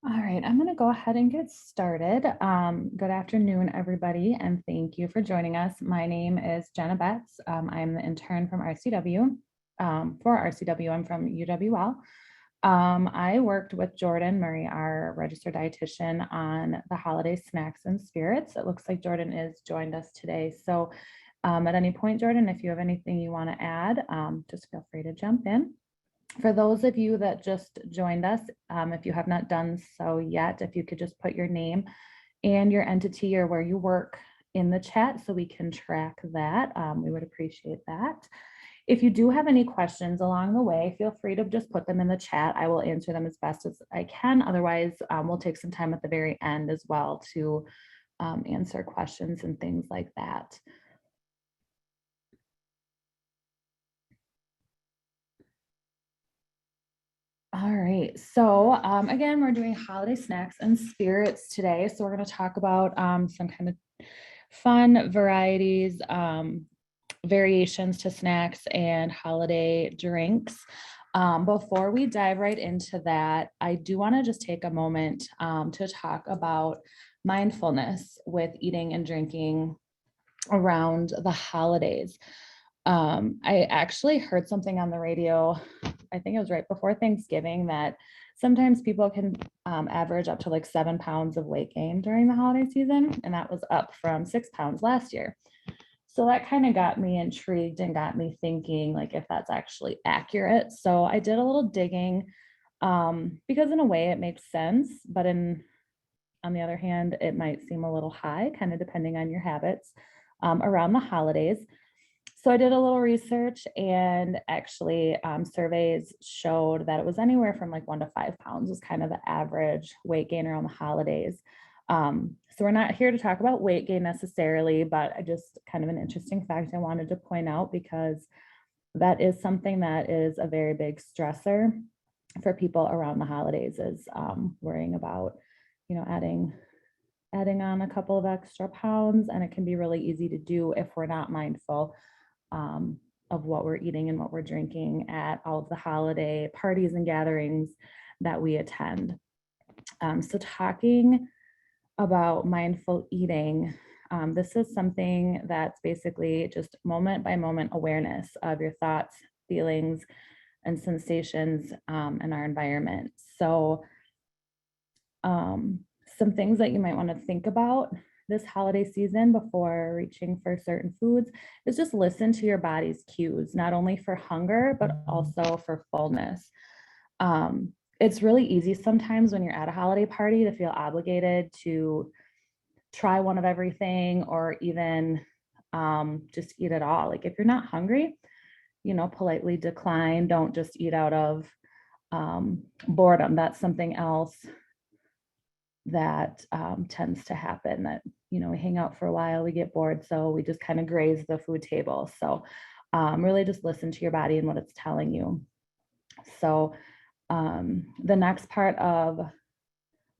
All right, I'm going to go ahead and get started. Good afternoon, everybody, and thank you for joining us. My name is Jenna Betts. I'm the intern from RCW. For RCW, I'm from UWL. I worked with Jordan Murray, our registered dietitian, on the holiday snacks and spirits. It looks like Jordan is joined us today. So at any point, Jordan, if you have anything you want to add, just feel free to jump in. For those of you that just joined us, if you have not done so yet, if you could just put your name and your entity or where you work in the chat so we can track that, we would appreciate that. If you do have any questions along the way, feel free to just put them in the chat. I will answer them as best as I can. Otherwise, we'll take some time at the very end as well to answer questions and things like that. All right, so again, we're doing holiday snacks and spirits today. So we're going to talk about some kind of fun varieties, variations to snacks and holiday drinks. Before we dive right into that, I do want to just take a moment to talk about mindfulness with eating and drinking around the holidays. I actually heard something on the radio, I think it was right before Thanksgiving, that sometimes people can average up to like 7 pounds of weight gain during the holiday season. And that was up from 6 pounds last year. So that kind of got me intrigued and got me thinking like if that's actually accurate. So I did a little digging because in a way it makes sense, but on the other hand, it might seem a little high, kind of depending on your habits around the holidays. So I did a little research and actually surveys showed that it was anywhere from like 1 to 5 pounds was kind of the average weight gain around the holidays. So we're not here to talk about weight gain necessarily, but I just kind of an interesting fact I wanted to point out because that is something that is a very big stressor for people around the holidays is worrying about, adding on a couple of extra pounds, and it can be really easy to do if we're not mindful of what we're eating and what we're drinking at all of the holiday parties and gatherings that we attend. So talking about mindful eating, this is something that's basically just moment by moment awareness of your thoughts, feelings, and sensations in our environment. So some things that you might want to think about this holiday season before reaching for certain foods is just listen to your body's cues, not only for hunger, but also for fullness. It's really easy sometimes when you're at a holiday party to feel obligated to try one of everything or even just eat it all. Like if you're not hungry, politely decline. Don't just eat out of boredom. That's something else that tends to happen, that we hang out for a while, we get bored, so we just kind of graze the food table. So really just listen to your body and what it's telling you. So the next part of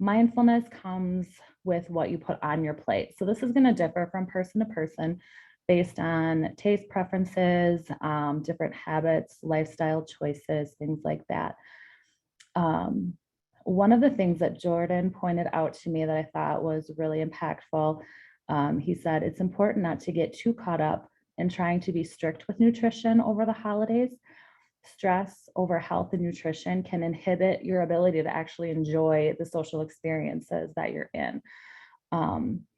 mindfulness comes with what you put on your plate. So this is going to differ from person to person based on taste preferences, different habits, lifestyle choices, things like that. One of the things that Jordan pointed out to me that I thought was really impactful, he said, it's important not to get too caught up in trying to be strict with nutrition over the holidays. Stress over health and nutrition can inhibit your ability to actually enjoy the social experiences that you're in.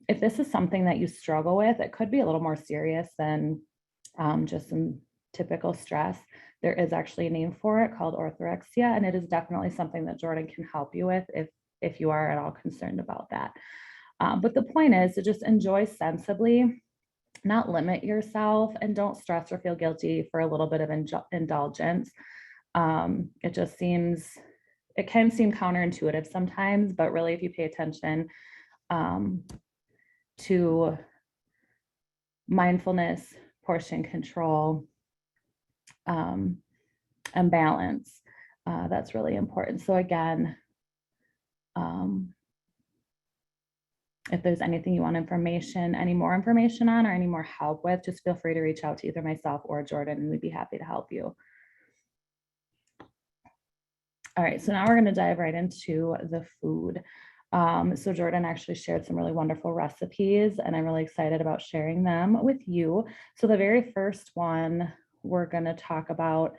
If this is something that you struggle with, it could be a little more serious than just some typical stress. There is actually a name for it called orthorexia, and it is definitely something that Jordan can help you with if you are at all concerned about that. But the point is to just enjoy sensibly, not limit yourself, and don't stress or feel guilty for a little bit of indulgence. It can seem counterintuitive sometimes, but really if you pay attention to mindfulness, portion control, and balance, that's really important. So again, if there's anything you want any more information on, or any more help with, just feel free to reach out to either myself or Jordan, and we'd be happy to help you. All right, so now we're going to dive right into the food. So Jordan actually shared some really wonderful recipes, and I'm really excited about sharing them with you. So the very first one we're going to talk about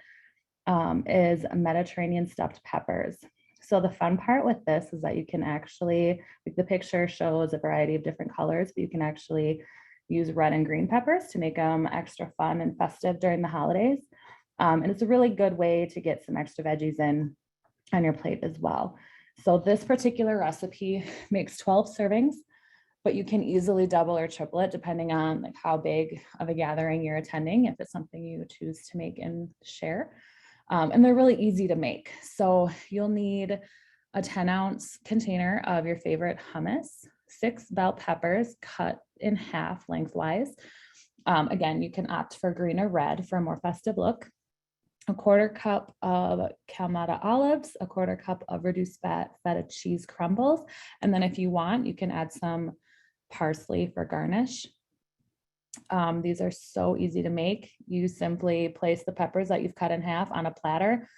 is Mediterranean stuffed peppers. So the fun part with this is that you can actually, like the picture shows a variety of different colors, but you can actually use red and green peppers to make them extra fun and festive during the holidays. And it's a really good way to get some extra veggies in on your plate as well. So this particular recipe makes 12 servings, but you can easily double or triple it depending on like how big of a gathering you're attending, if it's something you choose to make and share. And they're really easy to make. So you'll need a 10-ounce container of your favorite hummus, 6 bell peppers cut in half lengthwise. Again, you can opt for green or red for a more festive look. A 1/4 cup of Kalamata olives, a 1/4 cup of reduced fat feta cheese crumbles. And then if you want, you can add some parsley for garnish. These are so easy to make. You simply place the peppers that you've cut in half on a platter,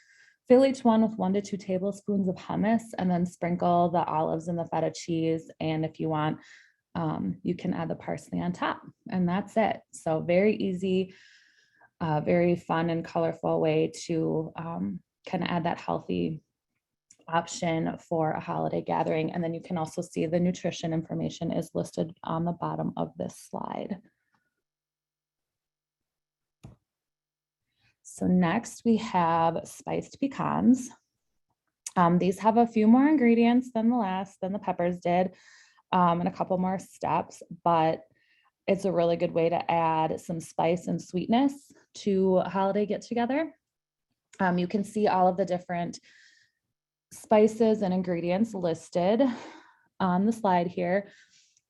fill each one with 1 to 2 tablespoons of hummus, and then sprinkle the olives and the feta cheese. And if you want, you can add the parsley on top, and that's it. So very easy, very fun and colorful way to kind of add that healthy option for a holiday gathering. And then you can also see the nutrition information is listed on the bottom of this slide. So next we have spiced pecans. These have a few more ingredients than the peppers did, and a couple more steps, but it's a really good way to add some spice and sweetness to a holiday get together. You can see all of the different spices and ingredients listed on the slide here.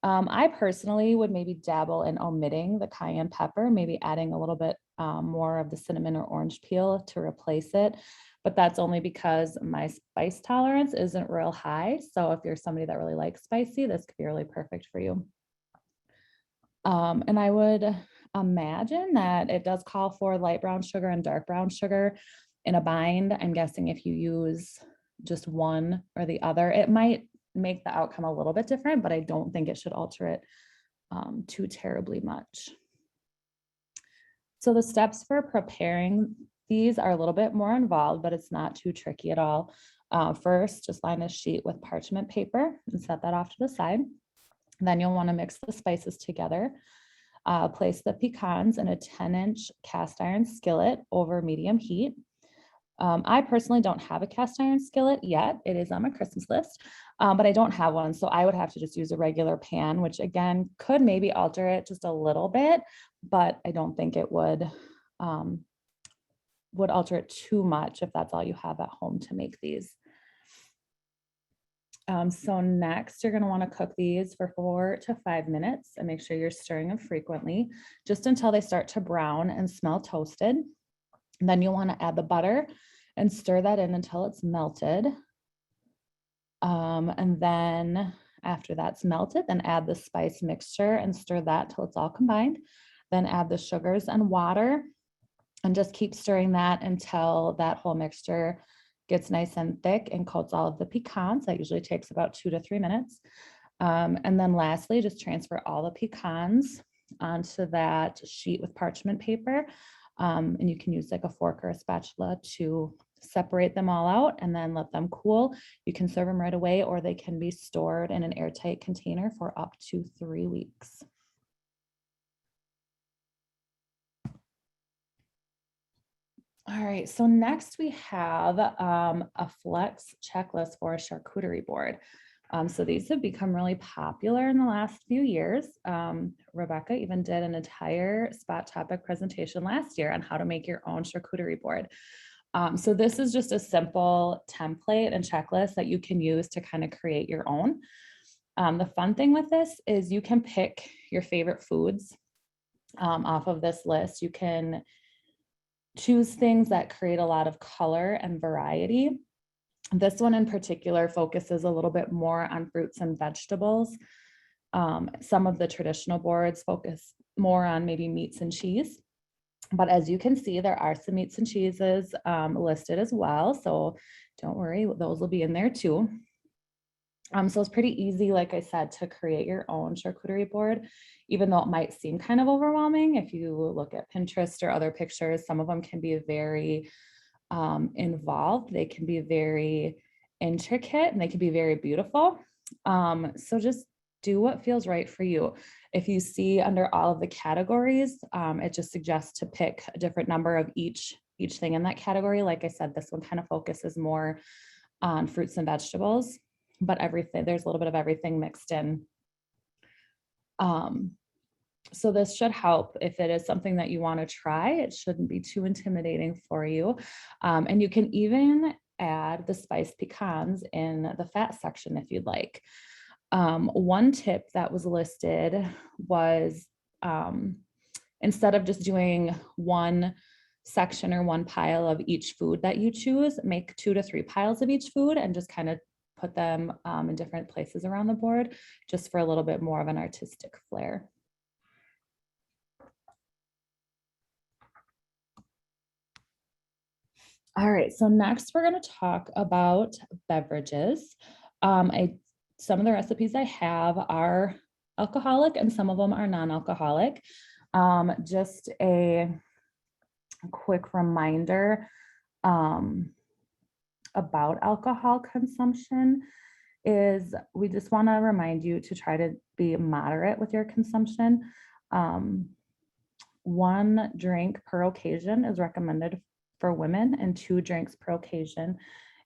I personally would maybe dabble in omitting the cayenne pepper, maybe adding a little bit more of the cinnamon or orange peel to replace it. But that's only because my spice tolerance isn't real high. So if you're somebody that really likes spicy, this could be really perfect for you. And I would imagine that it does call for light brown sugar and dark brown sugar in a bind. I'm guessing if you use just one or the other, it might make the outcome a little bit different, but I don't think it should alter it too terribly much. So the steps for preparing these are a little bit more involved, but it's not too tricky at all. First, just line a sheet with parchment paper and set that off to the side. Then you'll want to mix the spices together. Place the pecans in a 10-inch cast iron skillet over medium heat. I personally don't have a cast iron skillet yet. It is on my Christmas list, but I don't have one. So I would have to just use a regular pan, which again, could maybe alter it just a little bit, but I don't think it would alter it too much if that's all you have at home to make these. So next, you're going to want to cook these for 4 to 5 minutes and make sure you're stirring them frequently, just until they start to brown and smell toasted. And then you'll want to add the butter and stir that in until it's melted. And then after that's melted, then add the spice mixture and stir that till it's all combined. Then add the sugars and water and just keep stirring that until that whole mixture gets nice and thick and coats all of the pecans. That usually takes about 2 to 3 minutes. And then lastly, just transfer all the pecans onto that sheet with parchment paper. And you can use like a fork or a spatula to separate them all out and then let them cool. You can serve them right away, or they can be stored in an airtight container for up to 3 weeks. All right, so next we have a flex checklist for a charcuterie board. So these have become really popular in the last few years. Rebecca even did an entire spot topic presentation last year on how to make your own charcuterie board. So this is just a simple template and checklist that you can use to kind of create your own. The fun thing with this is you can pick your favorite foods off of this list. You can choose things that create a lot of color and variety. This one in particular focuses a little bit more on fruits and vegetables. Some of the traditional boards focus more on maybe meats and cheese. But as you can see, there are some meats and cheeses listed as well. So don't worry, those will be in there too. So it's pretty easy, like I said, to create your own charcuterie board, even though it might seem kind of overwhelming. If you look at Pinterest or other pictures, some of them can be very involved. They can be very intricate and they can be very beautiful. So just do what feels right for you. If you see under all of the categories, it just suggests to pick a different number of each thing in that category. Like I said, this one kind of focuses more on fruits and vegetables, but everything, there's a little bit of everything mixed in. So this should help if it is something that you want to try. It shouldn't be too intimidating for you. And you can even add the spiced pecans in the fat section if you'd like. One tip that was listed was instead of just doing one section or one pile of each food that you choose, make 2 to 3 piles of each food and just kind of put them in different places around the board, just for a little bit more of an artistic flair. All right, so next we're going to talk about beverages. Some of the recipes I have are alcoholic and some of them are non-alcoholic. Just a quick reminder about alcohol consumption is we just want to remind you to try to be moderate with your consumption. 1 drink per occasion is recommended for women and 2 drinks per occasion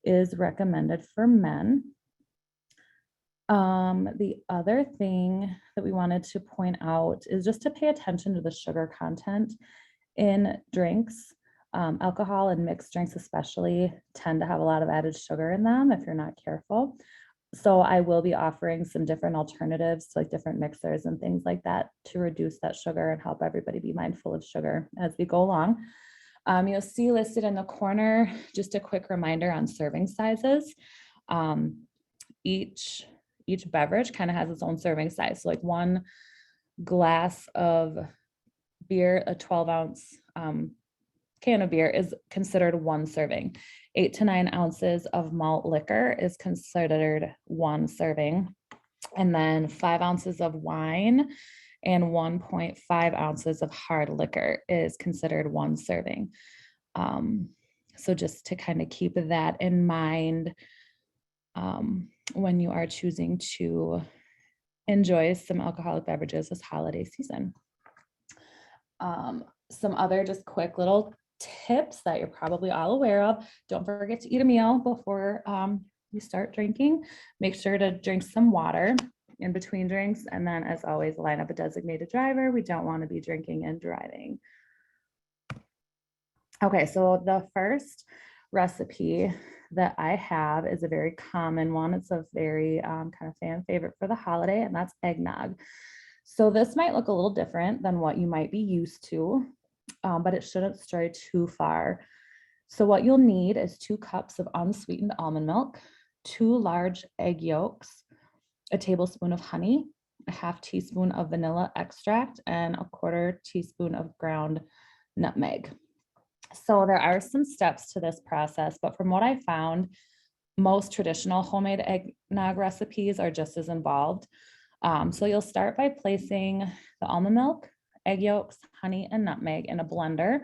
is recommended for men. The other thing that we wanted to point out is just to pay attention to the sugar content in drinks. Alcohol and mixed drinks especially tend to have a lot of added sugar in them if you're not careful. So I will be offering some different alternatives to like different mixers and things like that to reduce that sugar and help everybody be mindful of sugar as we go along. You'll see listed in the corner, just a quick reminder on serving sizes. Each beverage kind of has its own serving size. So like 1 glass of beer, a 12-ounce can of beer is considered 1 serving. 8 to 9 ounces of malt liquor is considered 1 serving. And then 5 ounces of wine and 1.5 ounces of hard liquor is considered 1 serving. So just to kind of keep that in mind when you are choosing to enjoy some alcoholic beverages this holiday season. Some other just quick little tips that you're probably all aware of. Don't forget to eat a meal before you start drinking. Make sure to drink some water in between drinks. And then as always, line up a designated driver. We don't want to be drinking and driving. Okay, so the first recipe that I have is a very common one. It's a very kind of fan favorite for the holiday, and that's eggnog. So this might look a little different than what you might be used to, but it shouldn't stray too far. So what you'll need is 2 cups of unsweetened almond milk, 2 large egg yolks, a tablespoon of honey, a half teaspoon of vanilla extract, and a 1/4 teaspoon of ground nutmeg. So there are some steps to this process, but from what I found, most traditional homemade eggnog recipes are just as involved. So you'll start by placing the almond milk, egg yolks, honey, and nutmeg in a blender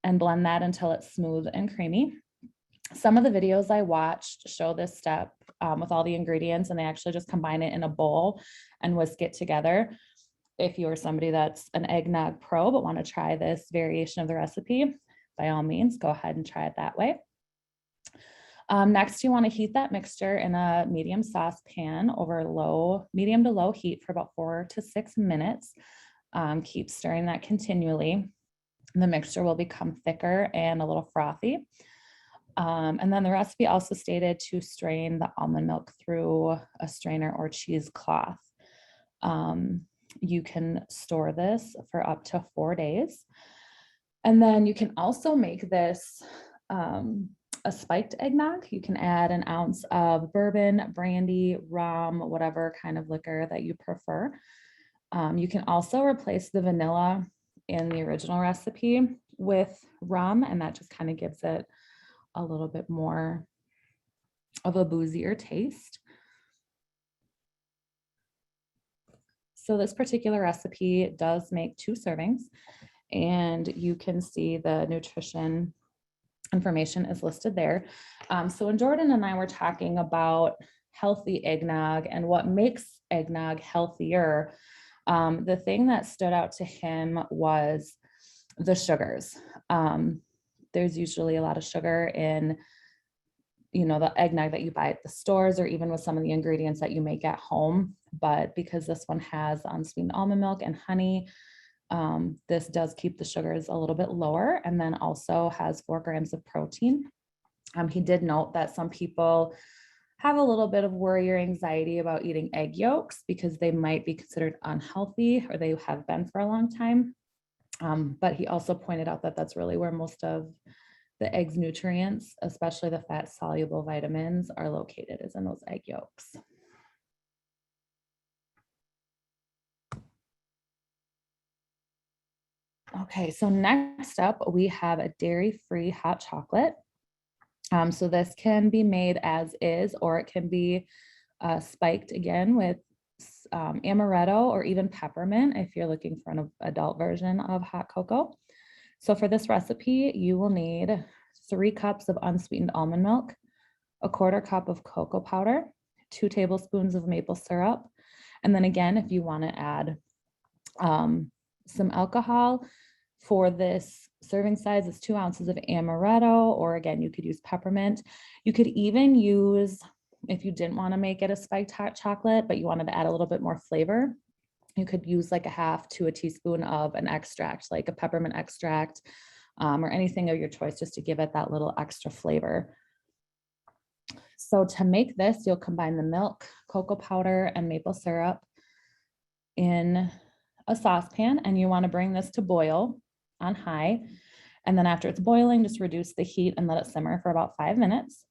and blend that until it's smooth and creamy. Some of the videos I watched show this step with all the ingredients, and they actually just combine it in a bowl and whisk it together. If you're somebody that's an eggnog pro but want to try this variation of the recipe, by all means, go ahead and try it that way. Next, you want to heat that mixture in a medium saucepan over medium to low heat for about 4 to 6 minutes. Keep stirring that continually. The mixture will become thicker and a little frothy. And then the recipe also stated to strain the almond milk through a strainer or cheesecloth. You can store this for up to 4 days. And then you can also make this a spiked eggnog. You can add an ounce of bourbon, brandy, rum, whatever kind of liquor that you prefer. You can also replace the vanilla in the original recipe with rum, and that just kind of gives it a little bit more of a boozier taste. So this particular recipe does make 2 servings, and you can see the nutrition information is listed there. So when Jordan and I were talking about healthy eggnog and what makes eggnog healthier, the thing that stood out to him was the sugars. There's usually a lot of sugar in, the eggnog that you buy at the stores, or even with some of the ingredients that you make at home. But because this one has unsweetened almond milk and honey, this does keep the sugars a little bit lower, and then also has 4 grams of protein. He did note that some people have a little bit of worry or anxiety about eating egg yolks because they might be considered unhealthy, or they have been for a long time. But he also pointed out that that's really where most of the egg's nutrients, especially the fat-soluble vitamins, are located, is in those egg yolks. Okay, so next up, we have a dairy-free hot chocolate. So this can be made as is, or it can be spiked again with amaretto or even peppermint if you're looking for an adult version of hot cocoa. So for this recipe, you will need 3 cups of unsweetened almond milk, 1/4 cup of cocoa powder, 2 tablespoons of maple syrup. And then again, if you want to add some alcohol, for this serving size, it's 2 ounces of amaretto, or again, you could use peppermint. You could even use, if you didn't want to make it a spiked hot chocolate, but you wanted to add a little bit more flavor, you could use like a 1/2 to a teaspoon of an extract, like a peppermint extract, or anything of your choice, just to give it that little extra flavor. So to make this, you'll combine the milk, cocoa powder, and maple syrup in a saucepan, and you want to bring this to boil on high. And then after it's boiling, just reduce the heat and let it simmer for about 5 minutes.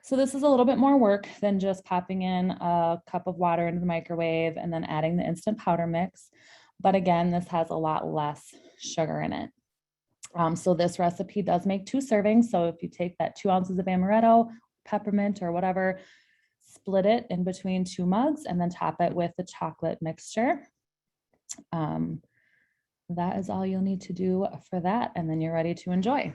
So this is a little bit more work than just popping in a cup of water into the microwave and then adding the instant powder mix. But again, this has a lot less sugar in it. So this recipe does make 2 servings. So if you take that 2 ounces of amaretto, peppermint, or whatever, split it in between 2 mugs, and then top it with the chocolate mixture. That is all you'll need to do for that, and then you're ready to enjoy.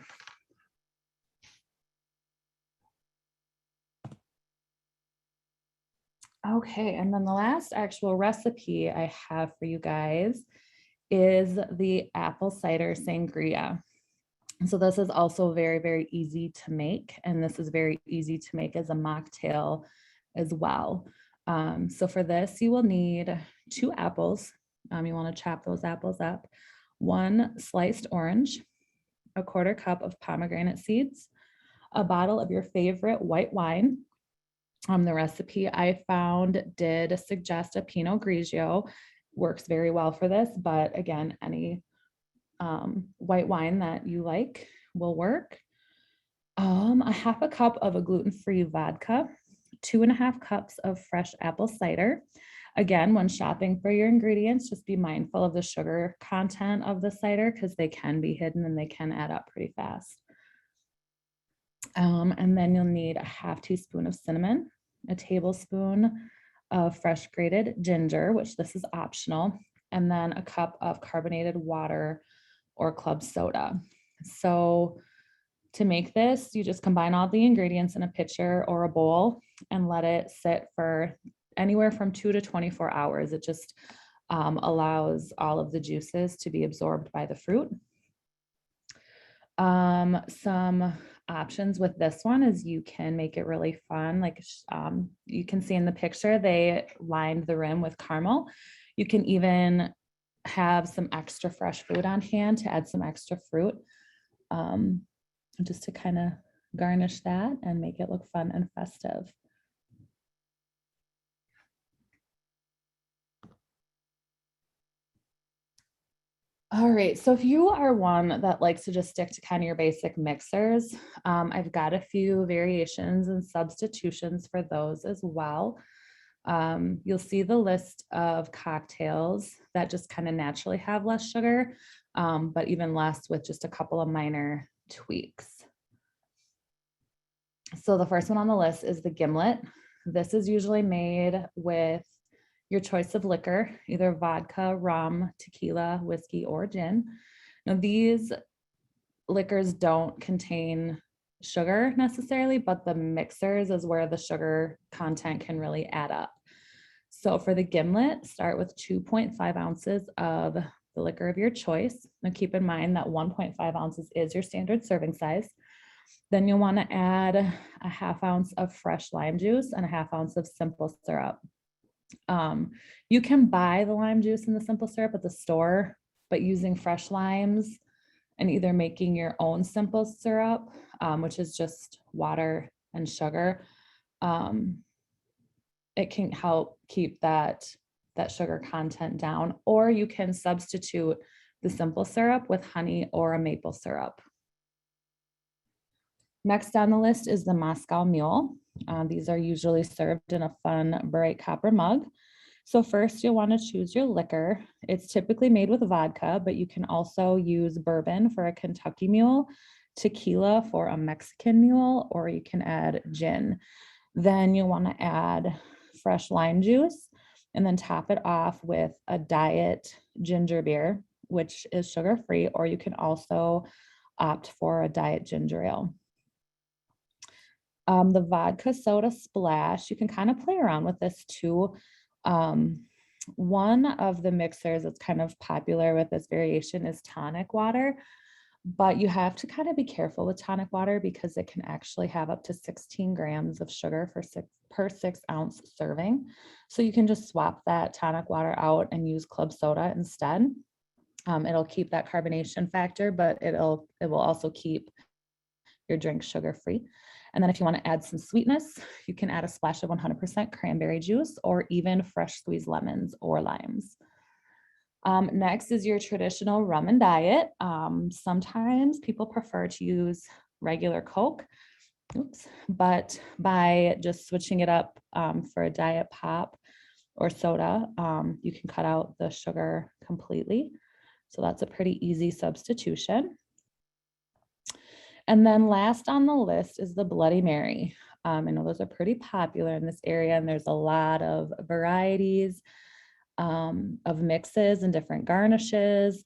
Okay, and then the last actual recipe I have for you guys is the apple cider sangria. So this is also very, very easy to make, and this is very easy to make as a mocktail as well. So for this, you will need 2 apples. You want to chop those apples up, 1 sliced orange, 1/4 cup of pomegranate seeds, a bottle of your favorite white wine. The recipe I found did suggest a Pinot Grigio. Works very well for this, but again, any white wine that you like will work. A 1/2 cup of a gluten-free vodka, 2.5 cups of fresh apple cider. Again, when shopping for your ingredients, just be mindful of the sugar content of the cider because they can be hidden and they can add up pretty fast. And then you'll need a 1/2 teaspoon of cinnamon, a tablespoon of fresh grated ginger, which this is optional, and then a cup of carbonated water or club soda. So to make this, you just combine all the ingredients in a pitcher or a bowl and let it sit for anywhere from 2 to 24 hours. It just allows all of the juices to be absorbed by the fruit. Some options with this one is you can make it really fun. Like you can see in the picture, they lined the rim with caramel. You can even have some extra fresh fruit on hand to add some extra fruit, just to kind of garnish that and make it look fun and festive. All right, so if you are one that likes to just stick to kind of your basic mixers, I've got a few variations and substitutions for those as well. You'll see the list of cocktails that just kind of naturally have less sugar, but even less with just a couple of minor tweaks. So the first one on the list is the gimlet. This is usually made with your choice of liquor, either vodka, rum, tequila, whiskey, or gin. Now, these liquors don't contain sugar necessarily, but the mixers is where the sugar content can really add up. So for the gimlet, start with 2.5 ounces of the liquor of your choice. Now keep in mind that 1.5 ounces is your standard serving size. Then you'll want to add a half ounce of fresh lime juice and a half ounce of simple syrup. You can buy the lime juice and the simple syrup at the store, but using fresh limes and either making your own simple syrup, which is just water and sugar, it can help keep that sugar content down, or you can substitute the simple syrup with honey or a maple syrup. Next on the list is the Moscow Mule. These are usually served in a fun bright copper mug. So first you'll want to choose your liquor. It's typically made with vodka, but you can also use bourbon for a Kentucky Mule, tequila for a Mexican Mule, or you can add gin. Then you'll want to add fresh lime juice and then top it off with a diet ginger beer, which is sugar-free, or you can also opt for a diet ginger ale. The vodka soda splash, you can kind of play around with this too. One of the mixers that's kind of popular with this variation is tonic water, but you have to kind of be careful with tonic water because it can actually have up to 16 grams of sugar per 6 ounce serving. So you can just swap that tonic water out and use club soda instead. It'll keep that carbonation factor, but it will also keep your drink sugar-free. And then if you want to add some sweetness, you can add a splash of 100% cranberry juice or even fresh squeezed lemons or limes. Next is your traditional rum and diet. Sometimes people prefer to use regular Coke, but by just switching it up for a diet pop or soda, you can cut out the sugar completely. So that's a pretty easy substitution. And then last on the list is the Bloody Mary. I know those are pretty popular in this area, and there's a lot of varieties of mixes and different garnishes,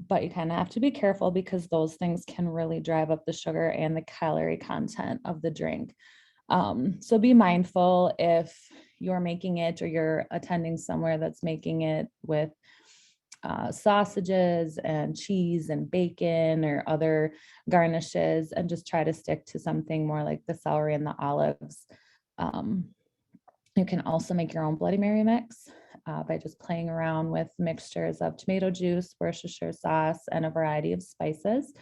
but you kind of have to be careful because those things can really drive up the sugar and the calorie content of the drink. So be mindful if you're making it or you're attending somewhere that's making it with sausages and cheese and bacon or other garnishes, and just try to stick to something more like the celery and the olives. You can also make your own Bloody Mary mix by just playing around with mixtures of tomato juice, Worcestershire sauce, and a variety of spices.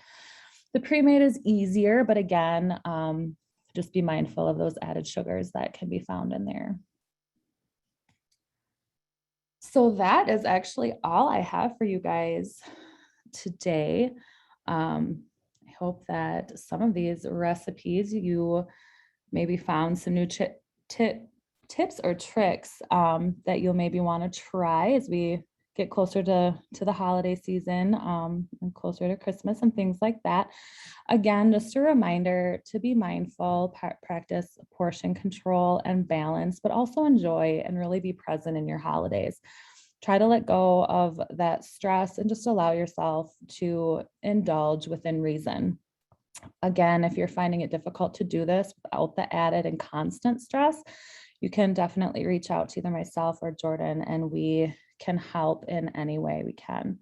The pre-made is easier, but again, just be mindful of those added sugars that can be found in there. So that is actually all I have for you guys today. I hope that some of these recipes you maybe found some new tips or tricks that you'll maybe want to try as we get closer to the holiday season and closer to Christmas and things like that. Again, just a reminder to be mindful, practice portion control and balance, but also enjoy and really be present in your holidays. Try to let go of that stress and just allow yourself to indulge within reason. Again, if you're finding it difficult to do this without the added and constant stress, you can definitely reach out to either myself or Jordan, and we can help in any way we can.